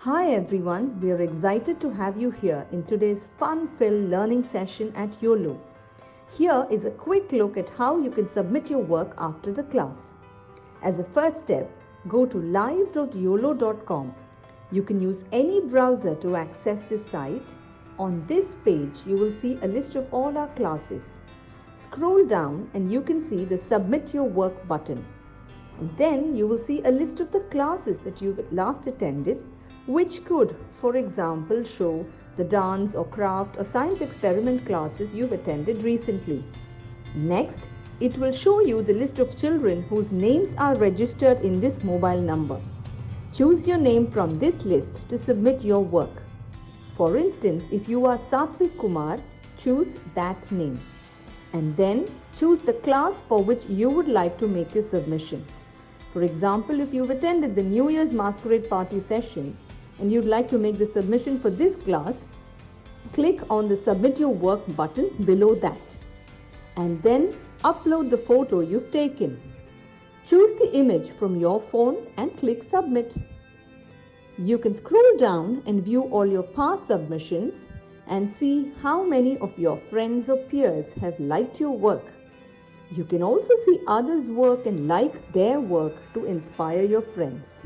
Hi everyone, we are excited to have you here in today's fun-filled learning session at Uolo. Here is a quick look at how you can submit your work after the class. As a first step, go to live.uolo.com. You can use any browser to access this site. On this page, you will see a list of all our classes. Scroll down and you can see the Submit Your Work button. And then you will see a list of the classes that you've last attended, which could, for example, show the dance or craft or science experiment classes you've attended recently. Next, it will show you the list of children whose names are registered in this mobile number. Choose your name from this list to submit your work. For instance, if you are Satvik Kumar, choose that name. And then choose the class for which you would like to make your submission. For example, if you've attended the New Year's Masquerade Party session and you'd like to make the submission for this class, click on the Submit Your Work button below that. And then upload the photo you've taken. Choose the image from your phone and click Submit. You can scroll down and view all your past submissions and see how many of your friends or peers have liked your work. You can also see others' work and like their work to inspire your friends.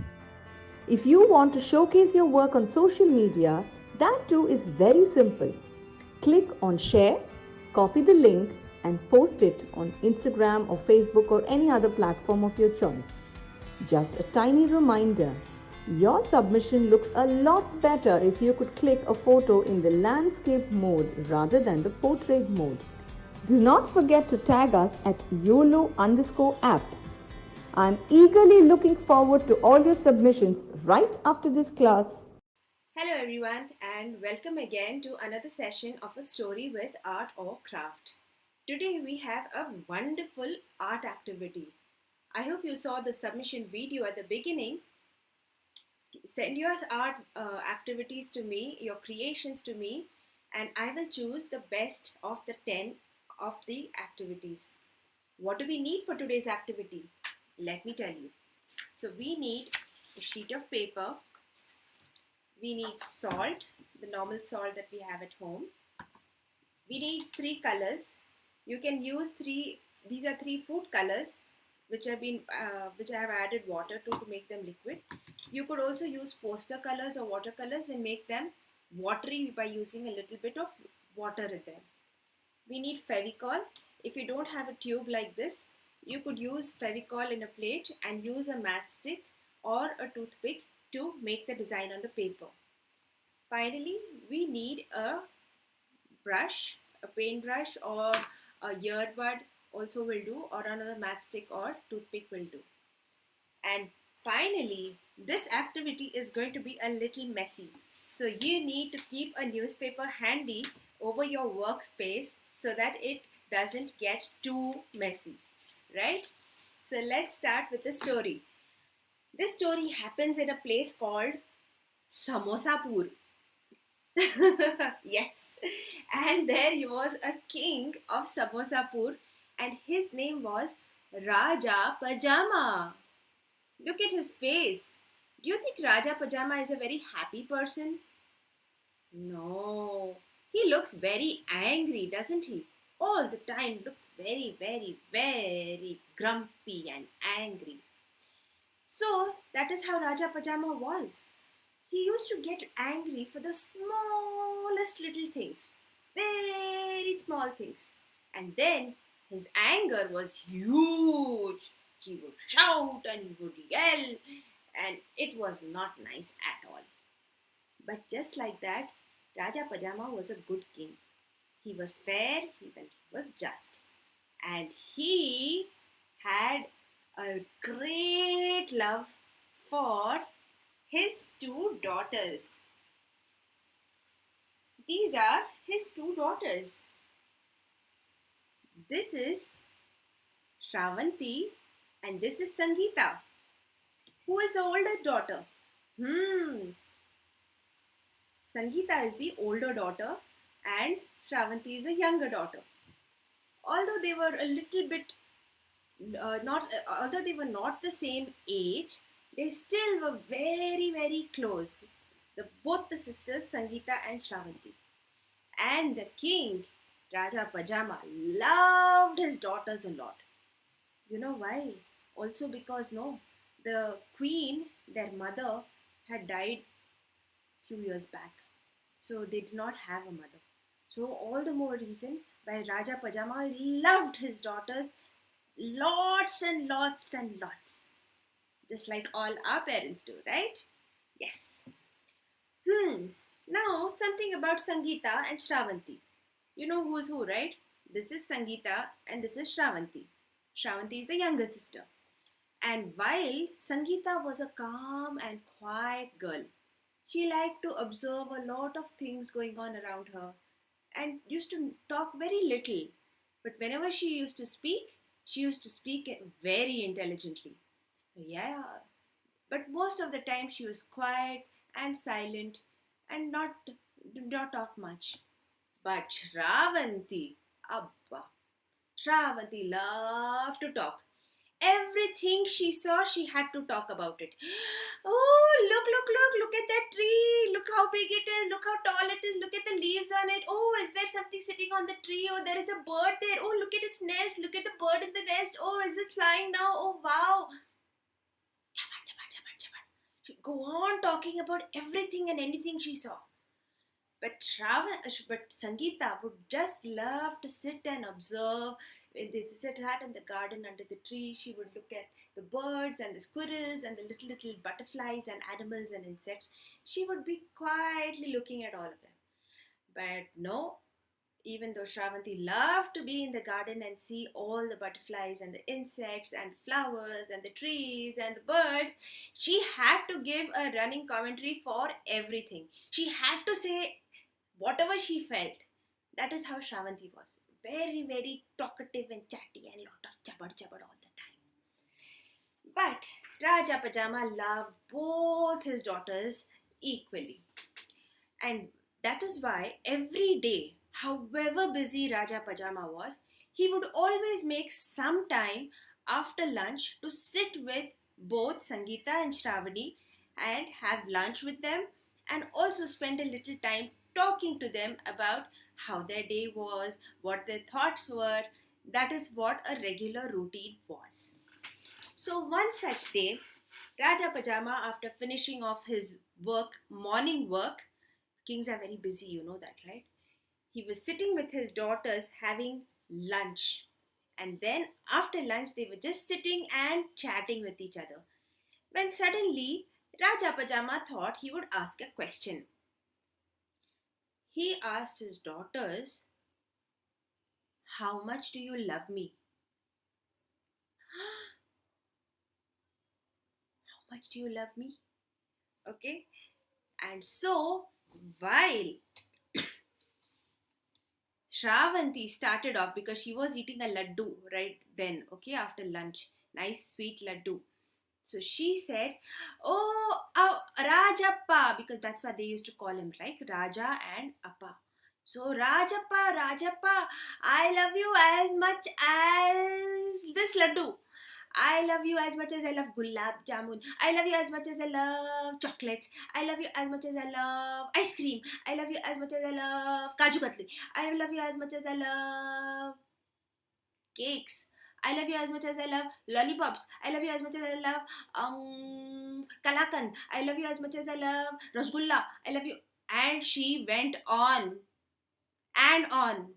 If you want to showcase your work on social media, that too is very simple. Click on Share, copy the link and post it on Instagram or Facebook or any other platform of your choice. Just a tiny reminder, your submission looks a lot better if you could click a photo in the landscape mode rather than the portrait mode. Do not forget to tag us at YOLO_app. I'm eagerly looking forward to all your submissions right after this class. Hello everyone and welcome again to another session of a story with art or craft. Today we have a wonderful art activity. I hope you saw the submission video at the beginning. Send your art activities to me, your creations to me, and I will choose the best of the 10 of the activities. What do we need for today's activity? Let me tell you. So we need a sheet of paper. We need salt, the normal salt that we have at home. We need 3 colors. You can use 3. These are 3 food colors, which I have added water to make them liquid. You could also use poster colors or watercolors and make them watery by using a little bit of water in them. We need Fevicol. If you don't have a tube like this, you could use Fevicol in a plate and use a matchstick or a toothpick to make the design on the paper. Finally, we need a brush, a paintbrush or a earbud also will do, or another matchstick or toothpick will do. And finally, this activity is going to be a little messy. So you need to keep a newspaper handy over your workspace so that it doesn't get too messy, right? So let's start with the story. This story happens in a place called Samosapur. Yes, and there was a king of Samosapur and his name was Raja Pajama. Look at his face. Do you think Raja Pajama is a very happy person? No. He looks very angry, doesn't he? All the time looks very, very, very grumpy and angry. So that is how Raja Pajama was. He used to get angry for the smallest little things, very small things. And then his anger was huge. He would shout and he would yell, and it was not nice at all. But just like that, Raja Pajama was a good king. He was fair, he was just. And he had a great love for his 2 daughters. These are his 2 daughters. This is Shravanti and this is Sangeeta. Who is the older daughter? Sangeeta is the older daughter and Shravanti is the younger daughter. Although they were a little bit although they were not the same age, they still were very, very close. both the sisters Sangeeta and Shravanti. And the king, Raja Pajama, loved his daughters a lot. You know why? Also because no, the queen, their mother, had died few years back. So they did not have a mother. So all the more reason why Raja Pajama loved his daughters lots and lots and lots. Just like all our parents do, right? Yes. Now something about Sangeeta and Shravanti. You know who's who, right? This is Sangeeta and this is Shravanti. Shravanti is the younger sister. And while Sangeeta was a calm and quiet girl, she liked to observe a lot of things going on around her and used to talk very little. But whenever she used to speak very intelligently. Yeah, but most of the time she was quiet and silent and did not talk much. But Abba, Shravanti loved to talk. Everything she saw, she had to talk about it. Oh, look at that tree. Look how big it is. Look how tall it is. Look at the leaves on it. Oh, is there something sitting on the tree? Oh, there is a bird there. Oh, look at its nest. Look at the bird in the nest. Oh, is it flying now? Oh, wow. She'd go on talking about everything and anything she saw. But Sangeeta would just love to sit and observe. When they sat in the garden under the tree, she would look at the birds and the squirrels and the little butterflies and animals and insects. She would be quietly looking at all of them. But no, even though Shravanti loved to be in the garden and see all the butterflies and the insects and the flowers and the trees and the birds, she had to give a running commentary for everything. She had to say whatever she felt. That is how Shravanti was. Very, very talkative and chatty and lot of jabber all the time. But Raja Pajama loved both his daughters equally. And that is why every day, however busy Raja Pajama was, he would always make some time after lunch to sit with both Sangeeta and Shravani and have lunch with them and also spend a little time talking to them about how their day was, what their thoughts were. That is what a regular routine was. So one such day, Raja Pajama, after finishing off his morning work, kings are very busy, you know that, right? He was sitting with his daughters having lunch. And then after lunch, they were just sitting and chatting with each other. When suddenly, Raja Pajama thought he would ask a question. He asked his daughters, "How much do you love me?" How much do you love me? Okay. And so, while Shravanti started off because she was eating a laddu right then, okay, after lunch. Nice sweet laddu. So she said, "Oh, Rajappa," because that's what they used to call him, like Raja and Appa. So, Rajappa, I love you as much as this laddu. I love you as much as I love gulab jamun. I love you as much as I love chocolates. I love you as much as I love ice cream. I love you as much as I love kaju katli. I love you as much as I love cakes. I love you as much as I love lollipops. I love you as much as I love kalakan. I love you as much as I love rasgulla. I love you. And she went on and on.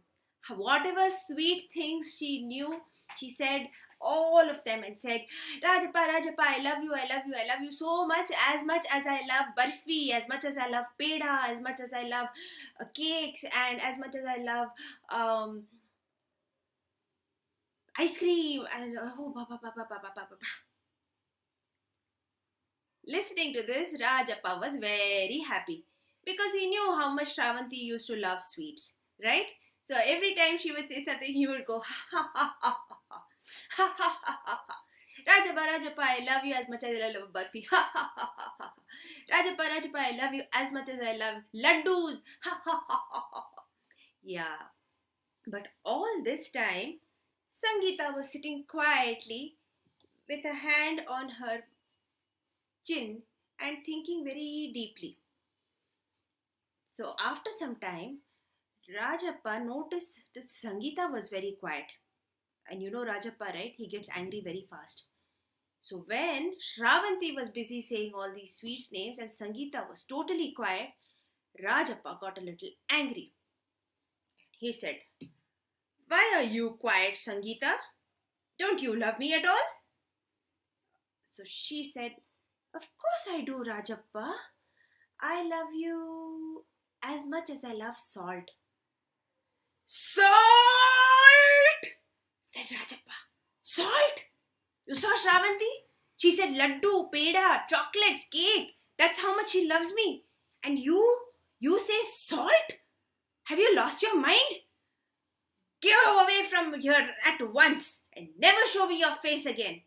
Whatever sweet things she knew, she said all of them and said, Rajappa, I love you so much as I love barfi, as much as I love peda, as much as I love cakes, and as much as I love um, ice cream. And oh, Listening to this, Rajappa was very happy because he knew how much Shravanti used to love sweets, right? So every time she would say something, he would go, ha ha ha ha ha ha ha ha ha ha. Rajappa, I love you as much as I love barfi. Ha ha ha ha ha. Rajappa, I love you as much as I love laddus. Ha ha ha ha ha. Yeah, but all this time, Sangeeta was sitting quietly with a hand on her chin and thinking very deeply. So after some time, Rajappa noticed that Sangeeta was very quiet. And you know Rajappa, right? He gets angry very fast. So when Shravanti was busy saying all these sweet names and Sangeeta was totally quiet, Rajappa got a little angry. He said, "Why are you quiet, Sangeeta? Don't you love me at all?" So she said, "Of course I do, Rajappa. I love you as much as I love salt." "Salt!" said Rajappa. "Salt? You saw Shravanti? She said laddu, peda, chocolates, cake. That's how much she loves me. And you say salt? Have you lost your mind? Get away from here at once and never show me your face again."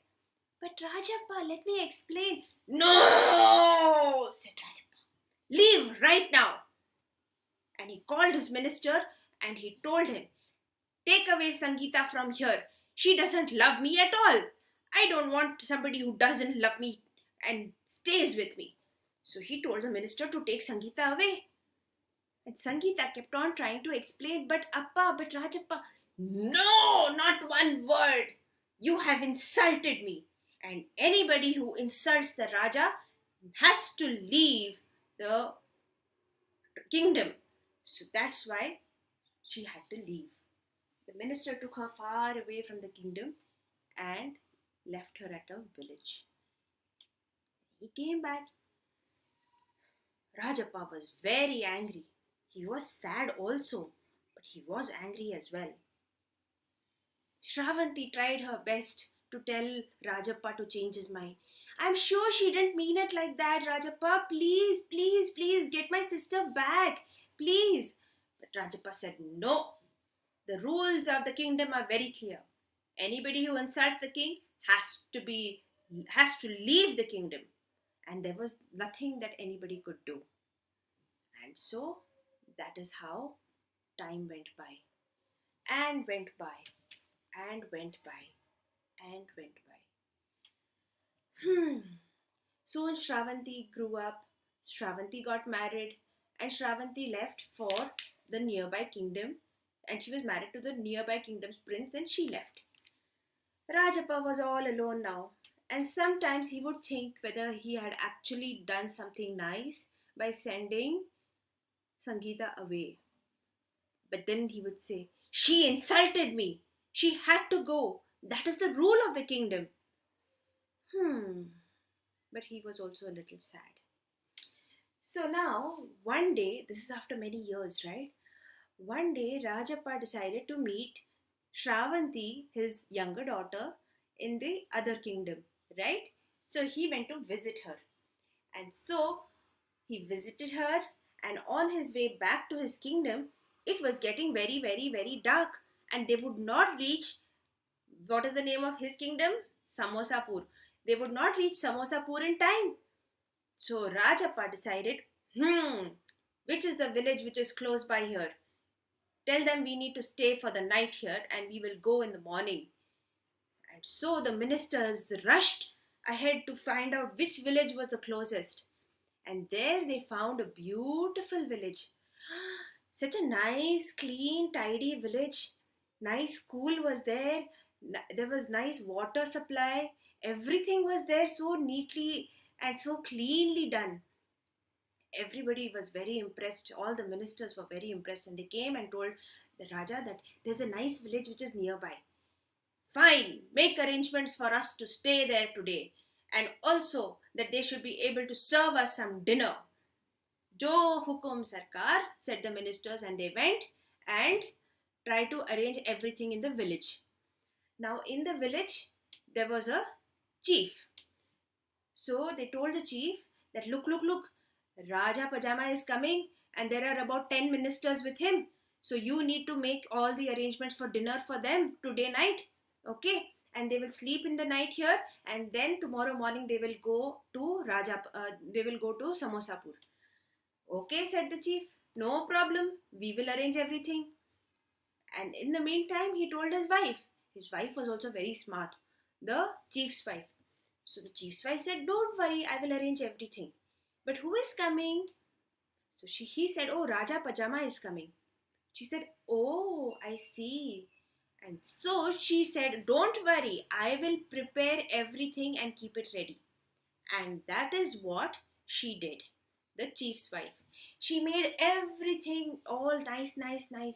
"But Rajappa, let me explain." "No," said Rajappa. "Leave right now." And he called his minister and he told him, "Take away Sangeeta from here. She doesn't love me at all. I don't want somebody who doesn't love me and stays with me." So he told the minister to take Sangeeta away. And Sangeeta kept on trying to explain, "But Appa, but Rajappa." "No, not one word. You have insulted me. And anybody who insults the Raja has to leave the kingdom." So that's why she had to leave. The minister took her far away from the kingdom and left her at a village. He came back. Rajappa was very angry. He was sad also, but he was angry as well. Shravanti tried her best to tell Rajappa to change his mind. "I'm sure she didn't mean it like that, Rajappa. Please, please, please get my sister back. Please." But Rajappa said, "No. The rules of the kingdom are very clear. Anybody who insults the king has to leave the kingdom." And there was nothing that anybody could do. And so that is how time went by and went by and went by and went by. Soon Shravanti grew up, Shravanti got married, and Shravanti left for the nearby kingdom. And she was married to the nearby kingdom's prince, and she left. Rajappa was all alone now, and sometimes he would think whether he had actually done something nice by sending Sangeeta away. But then he would say, "She insulted me. She had to go. That is the rule of the kingdom." But he was also a little sad. So now, one day, this is after many years, right? One day, Rajappa decided to meet Shravanti, his younger daughter, in the other kingdom, right? So he went to visit her. And so he visited her, and on his way back to his kingdom, it was getting very, very, very dark, and they would not reach, what is the name of his kingdom? Samosapur. They would not reach Samosapur in time. So Rajappa decided, which is the village which is close by here? Tell them we need to stay for the night here and we will go in the morning. And so the ministers rushed ahead to find out which village was the closest. And there they found a beautiful village. Such a nice, clean, tidy village. Nice school was there. There was nice water supply. Everything was there so neatly and so cleanly done. Everybody was very impressed. All the ministers were very impressed, and they came and told the Raja that there's a nice village which is nearby. "Fine, make arrangements for us to stay there today, and also that they should be able to serve us some dinner." "Jo hukum sarkar," said the ministers, and they went and tried to arrange everything in the village. Now, in the village, there was a chief. So they told the chief that, look, Raja Pajama is coming and there are about 10 ministers with him. So you need to make all the arrangements for dinner for them today night. Okay? And they will sleep in the night here, and then tomorrow morning they will go to Samosapur. "Okay," said the chief. "No problem. We will arrange everything." And in the meantime, he told his wife. His wife was also very smart. The chief's wife. So the chief's wife said, "Don't worry, I will arrange everything. But who is coming?" So he said, "Oh, Raja Pajama is coming." She said, "Oh, I see." And so she said, "Don't worry, I will prepare everything and keep it ready." And that is what she did, the chief's wife. She made everything, all nice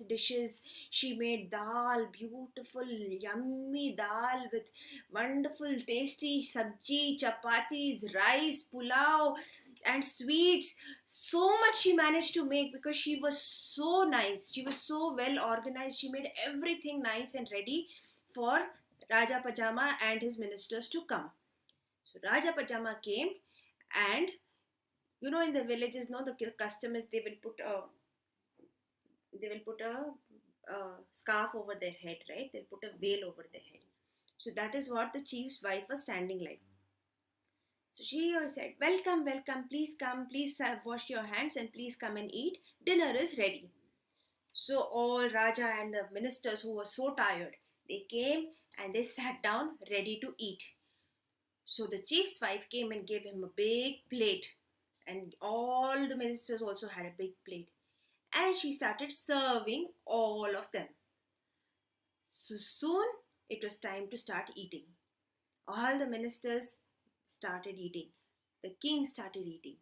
dishes. She made dal, beautiful, yummy dal with wonderful, tasty sabji, chapatis, rice, pulao, and sweets. So much she managed to make because she was so nice. She was so well organized. She made everything nice and ready for Raja Pajama and his ministers to come. So Raja Pajama came, and in the villages, no, the custom is they will put a scarf over their head, right? They'll put a veil over their head. So that is what the chief's wife was standing like. So she said, "Welcome, welcome, please come, please wash your hands and please come and eat. Dinner is ready." So all Raja and the ministers who were so tired, they came and they sat down ready to eat. So the chief's wife came and gave him a big plate, and all the ministers also had a big plate. And she started serving all of them. So soon it was time to start eating. All the ministers started eating. The king started eating.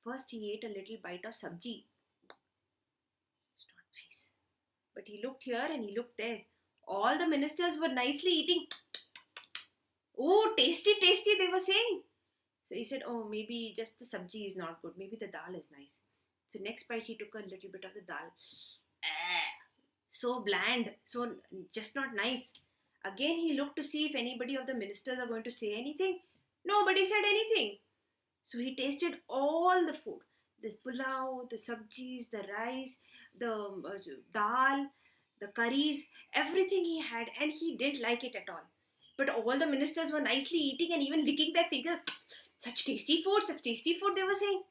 First, he ate a little bite of sabji. It's not nice. But he looked here and he looked there. All the ministers were nicely eating. "Oh, tasty, tasty," they were saying. So he said, "Oh, maybe just the sabji is not good. Maybe the dal is nice." So next bite, he took a little bit of the dal. Ah, so bland, so just not nice. Again, he looked to see if anybody of the ministers are going to say anything. Nobody said anything. So he tasted all the food, the pulao, the sabjis, the rice, the dal, the curries, everything he had, and he didn't like it at all. But all the ministers were nicely eating and even licking their fingers. Such tasty food, they were saying.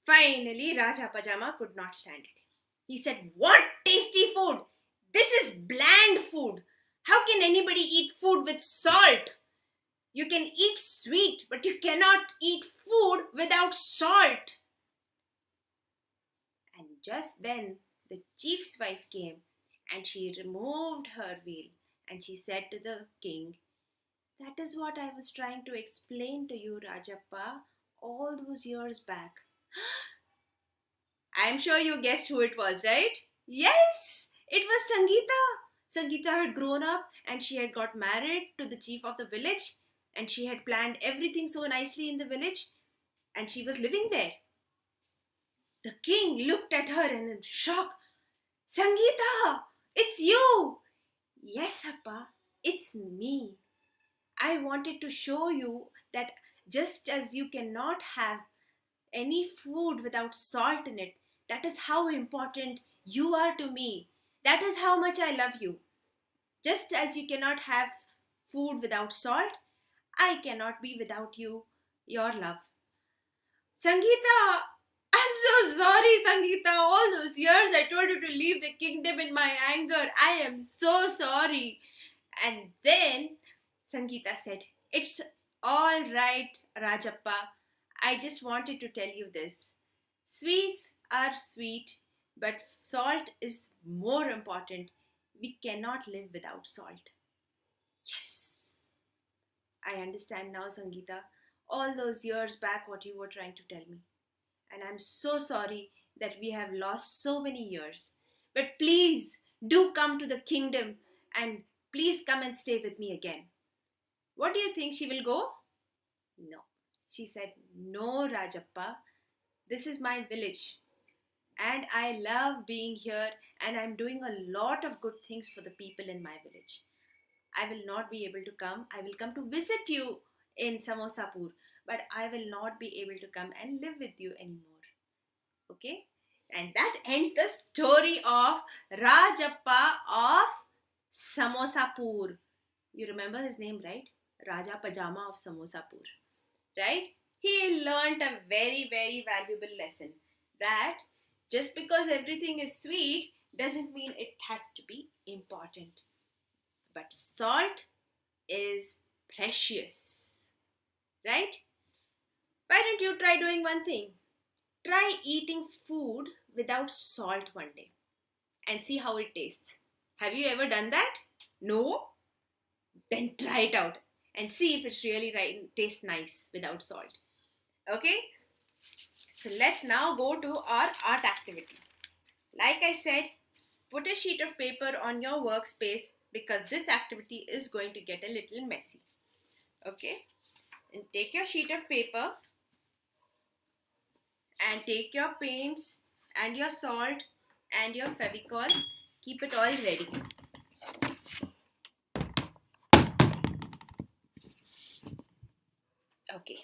Finally, Raja Pajama could not stand it. He said, "What tasty food? This is bland food. How can anybody eat food with salt? You can eat sweet, but you cannot eat food without salt." And just then the chief's wife came and she removed her veil and she said to the king, "That is what I was trying to explain to you, Rajappa, all those years back." I'm sure you guessed who it was, right? Yes, it was Sangeeta. Sangeeta had grown up and she had got married to the chief of the village, and she had planned everything so nicely in the village, and she was living there. The king looked at her and in shock, "Sangeeta, it's you!" "Yes, Appa, it's me. I wanted to show you that just as you cannot have any food without salt in it, that is how important you are to me. That is how much I love you. Just as you cannot have food without salt, I cannot be without you, your love." "Sangeeta, I'm so sorry, Sangeeta. All those years I told you to leave the kingdom in my anger. I am so sorry." And then Sangeeta said, "It's all right, Rajappa. I just wanted to tell you this. Sweets are sweet, but salt is more important. We cannot live without salt." Yes, I understand now, Sangeeta. All those years back, what you were trying to tell me. And I'm so sorry that we have lost so many years. But please do come to the kingdom and please come and stay with me again. What do you think? She will go? No. She said, "No, Rajappa, this is my village and I love being here and I'm doing a lot of good things for the people in my village. I will not be able to come. I will come to visit you in Samosapur, but I will not be able to come and live with you anymore." Okay? And that ends the story of Rajappa of Samosapur. You remember his name, right? Raja Pajama of Samosapur, right? He learned a very, very valuable lesson that just because everything is sweet doesn't mean it has to be important. But salt is precious, right? Why don't you try doing one thing? Try eating food without salt one day and see how it tastes. Have you ever done that? No? Then try it out and see if it really tastes nice without salt. Okay? So let's now go to our art activity. Like I said, put a sheet of paper on your workspace because this activity is going to get a little messy. Okay? And take your sheet of paper and take your paints and your salt and your Fevicol. Keep it all ready. Okay.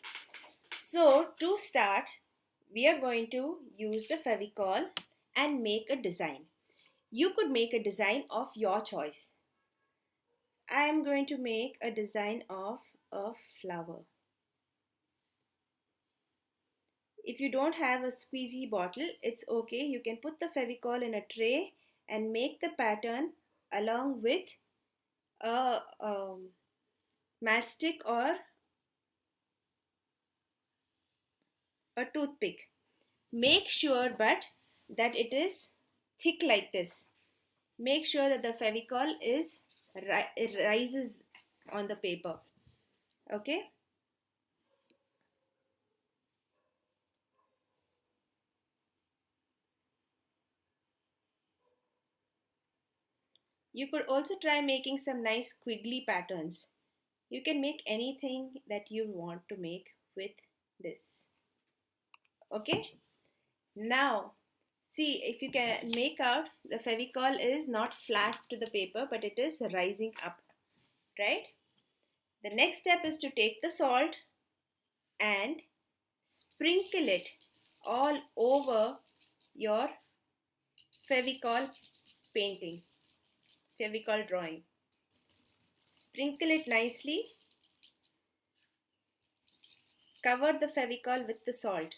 So to start, we are going to use the Fevicol and make a design. You could make a design of your choice. I am going to make a design of a flower. If you don't have a squeezy bottle, it's okay. You can put the Fevicol in a tray and make the pattern along with a matchstick or a toothpick. Make sure but that it is thick like this. Make sure that the Fevicol is it rises on the paper. Okay. You could also try making some nice squiggly patterns. You can make anything that you want to make with this. Okay. Now, see if you can make out the Fevicol is not flat to the paper but it is rising up, right? The next step is to take the salt and sprinkle it all over your Fevicol painting, Fevicol drawing. Sprinkle it nicely, cover the Fevicol with the salt.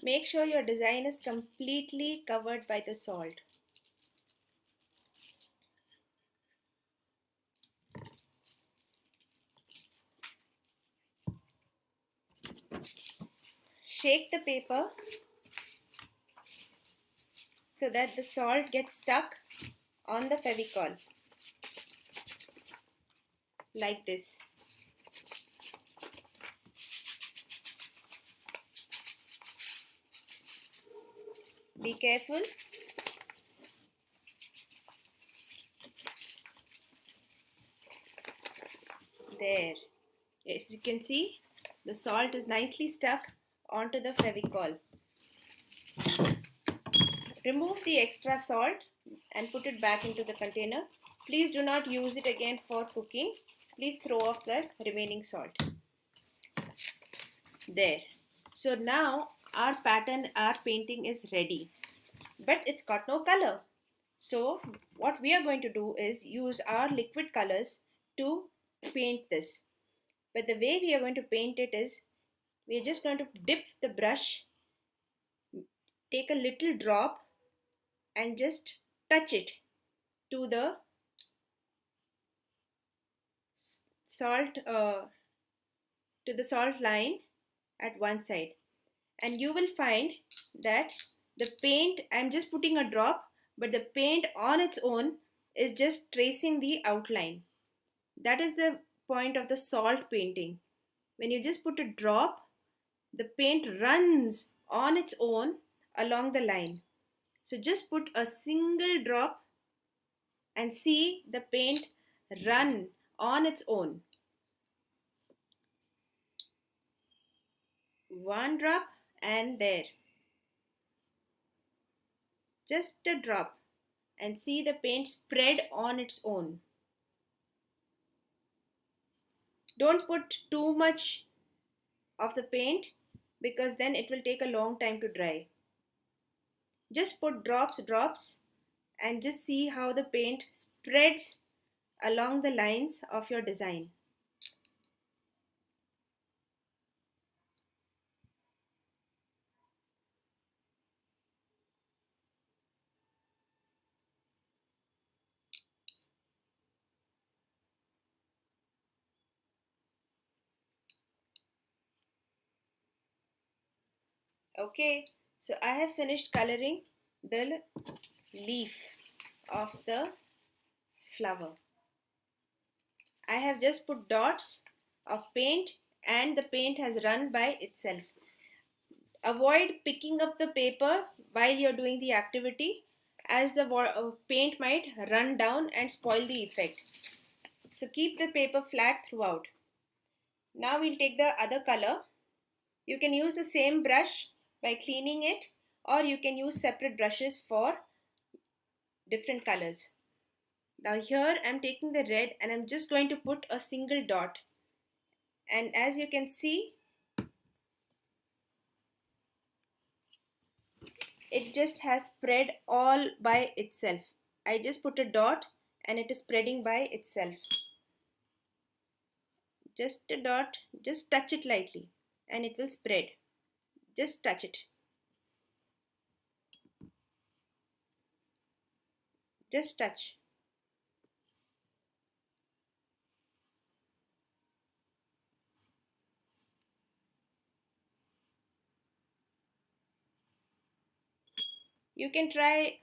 Make sure your design is completely covered by the salt. Shake the paper so that the salt gets stuck on the Fevicol like this. Be careful. There. As you can see, the salt is nicely stuck onto the Fevicol. Remove the extra salt and put it back into the container. Please do not use it again for cooking. Please throw off the remaining salt. There. So now our pattern, our painting is ready. But it's got no color. So what we are going to do is use our liquid colors to paint this. But the way we are going to paint it is we are just going to dip the brush, take a little drop and just touch it to the salt line at one side, and you will find that the paint, I'm just putting a drop, but the paint on its own is just tracing the outline. That is the point of the salt painting. When you just put a drop, the paint runs on its own along the line. So just put a single drop and see the paint run on its own. One drop and there. Just a drop and see the paint spread on its own. Don't put too much of the paint because then it will take a long time to dry. Just put drops and just see how the paint spreads along the lines of your design. Okay, so I have finished coloring the leaf of the flower. I have just put dots of paint and the paint has run by itself. Avoid picking up the paper while you're doing the activity, as the paint might run down and spoil the effect. So keep the paper flat throughout. Now we'll take the other color. You can use the same brush by cleaning it, or you can use separate brushes for different colors. Now here I'm taking the red and I'm just going to put a single dot. And as you can see, it just has spread all by itself. I just put a dot and it is spreading by itself. Just a dot, just touch it lightly and it will spread. Just touch it. Just touch. You can try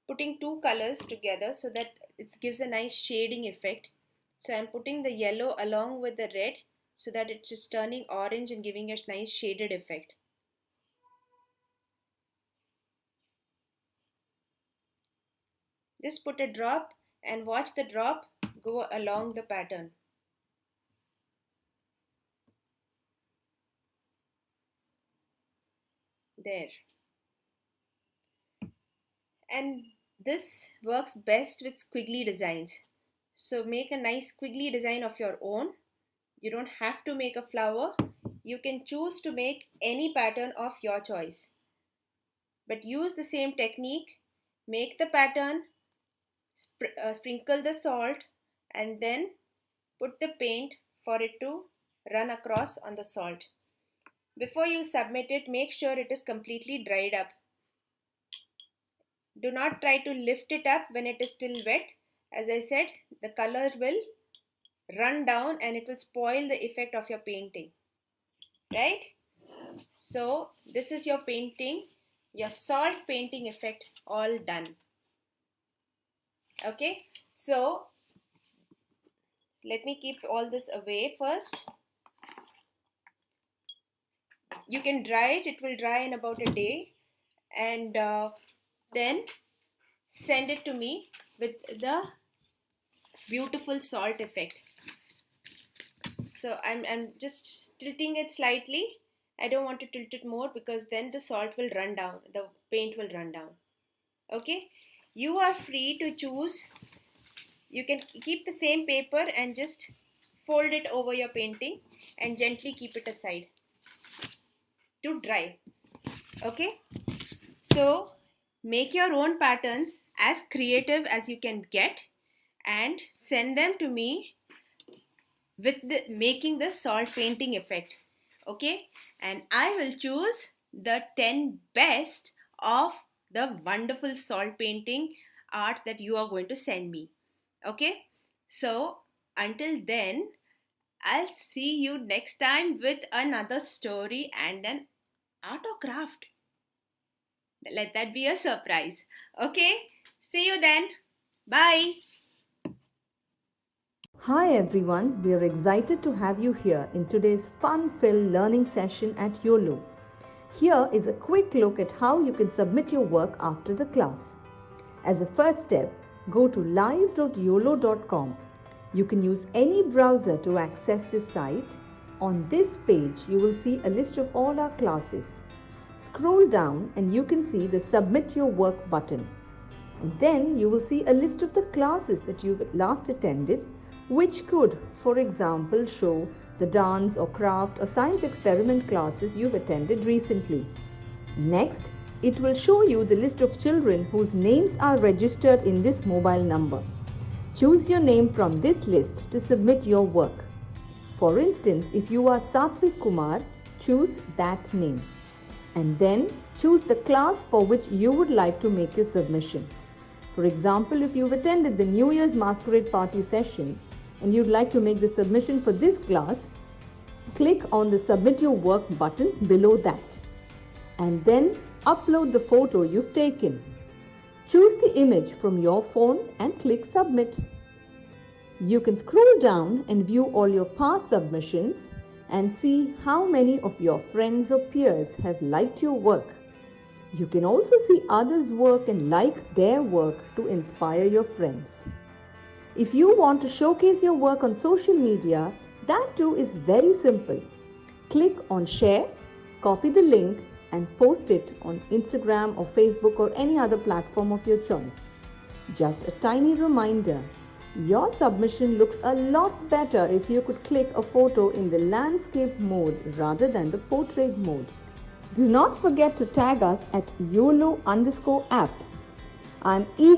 putting two colors together so that it gives a nice shading effect. So I'm putting the yellow along with the red so that it's just turning orange and giving a nice shaded effect. Just put a drop and watch the drop go along the pattern. There. And this works best with squiggly designs. So make a nice squiggly design of your own. You don't have to make a flower. You can choose to make any pattern of your choice. But use the same technique. Make the pattern, sprinkle the salt, and then put the paint for it to run across on the salt. Before you submit it, make sure it is completely dried up. Do not try to lift it up when it is still wet. As I said, the color will run down and it will spoil the effect of your painting. Right? So this is your painting, your salt painting effect all done. Okay, so let me keep all this away first. You can dry it, it will dry in about a day, and then send it to me with the beautiful salt effect. So I'm just tilting it slightly. I don't want to tilt it more because then the salt will run down, the paint will run down. Okay, you are free to choose. You can keep the same paper and just fold it over your painting and gently keep it aside to dry. Okay, so make your own patterns as creative as you can get and send them to me with making the salt painting effect. Okay, and I will choose the 10 best of the wonderful salt painting art that you are going to send me. Okay, so until then, I'll see you next time with another story and an art or craft. Let that be a surprise. Okay, see you then. Bye. Hi everyone, we are excited to have you here in today's fun-filled learning session at Uolo. Here is a quick look at how you can submit your work after the class. As a first step, go to live.uolo.com. You can use any browser to access this site. On this page, you will see a list of all our classes. Scroll down and you can see the Submit Your Work button. And then you will see a list of the classes that you've last attended, which could, for example, show the dance or craft or science experiment classes you've attended recently. Next, it will show you the list of children whose names are registered in this mobile number. Choose your name from this list to submit your work. For instance, if you are Satvik Kumar, choose that name. And then choose the class for which you would like to make your submission. For example, if you've attended the New Year's Masquerade Party session and you'd like to make the submission for this class, click on the Submit Your Work button below that. and then upload the photo you've taken. Choose the image from your phone and click Submit. You can scroll down and view all your past submissions and see how many of your friends or peers have liked your work. You can also see others' work and like their work to inspire your friends. If you want to showcase your work on social media, that too is very simple. Click on Share, copy the link and post it on Instagram or Facebook or any other platform of your choice. Just a tiny reminder, your submission looks a lot better if you could click a photo in the landscape mode rather than the portrait mode. Do not forget to tag us at YOLO_app. I'm eager